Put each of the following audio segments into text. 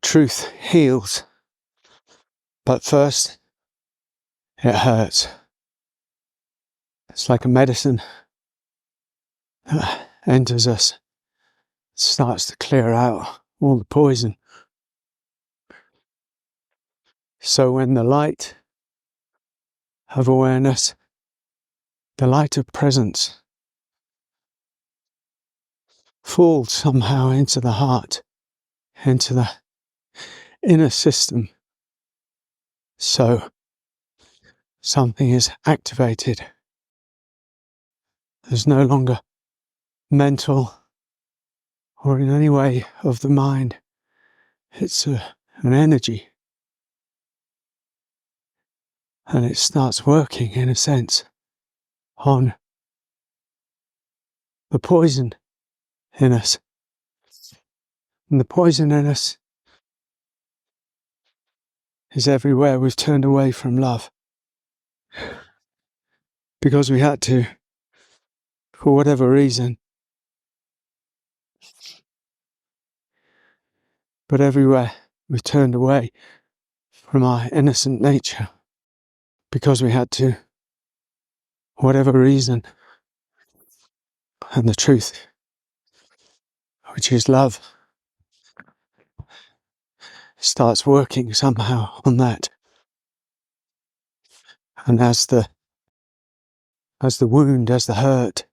truth heals. But first, it hurts. It's like a medicine that enters us, starts to clear out all the poison. So when the light of awareness, the light of presence, falls somehow into the heart, into the inner system, so something is activated. There's no longer mental or in any way of the mind. It's an energy. And it starts working, in a sense, on the poison in us. And the poison in us is everywhere we've turned away from love. Because we had to, for whatever reason. But everywhere we've turned away from our innocent nature. Because we had to, whatever reason. And the truth, which is love, starts working somehow on that. And as the wound, as the hurt,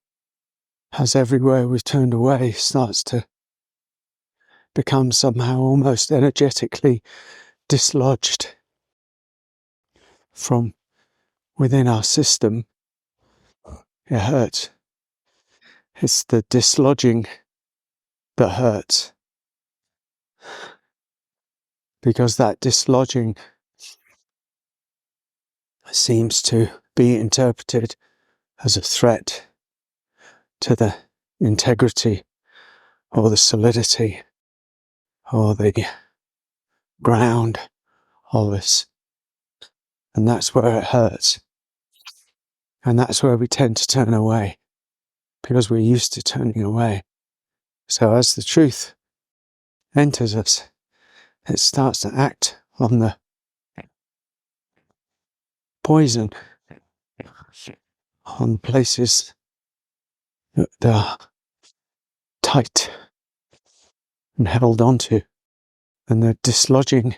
as everywhere we've turned away starts to become somehow almost energetically dislodged from within our system, it hurts. It's the dislodging that hurts. Because that dislodging seems to be interpreted as a threat to the integrity or the solidity or the ground of us. And that's where it hurts. And that's where we tend to turn away, because we're used to turning away. So as the truth enters us, it starts to act on the poison, on places that are tight and held onto. And the dislodging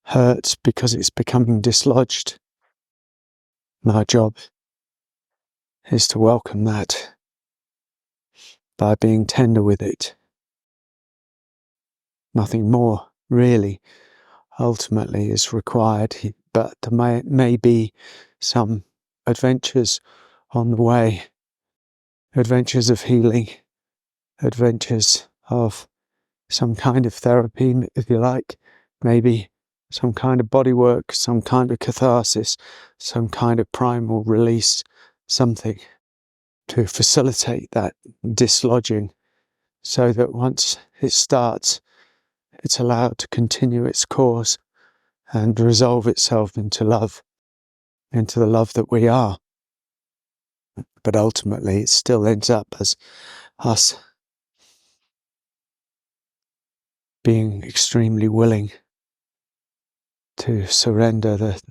hurts because it's becoming dislodged. And our job is to welcome that by being tender with it. Nothing more really ultimately is required, but there may be some adventures on the way, adventures of healing, adventures of some kind of therapy, if you like, maybe some kind of body work, some kind of catharsis, some kind of primal release, something to facilitate that dislodging, so that once it starts, it's allowed to continue its course and resolve itself into love, into the love that we are. But ultimately it still ends up as us being extremely willing to surrender the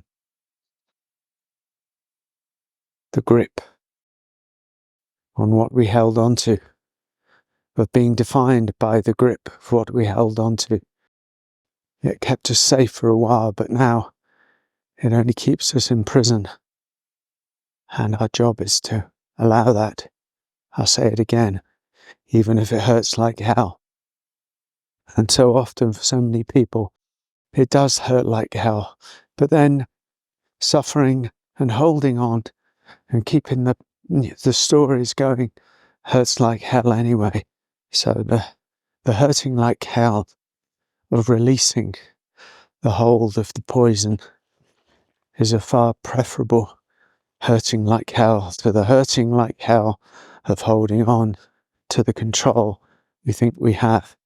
grip on what we held on to, of being defined by the grip of what we held on to. It kept us safe for a while, but now it only keeps us in prison. And our job is to allow that. I'll say it again, even if it hurts like hell. And so often for so many people, it does hurt like hell. But then suffering and holding on and keeping the stories going hurts like hell anyway. So the hurting like hell of releasing the hold of the poison is a far preferable hurting like hell to the hurting like hell of holding on to the control we think we have.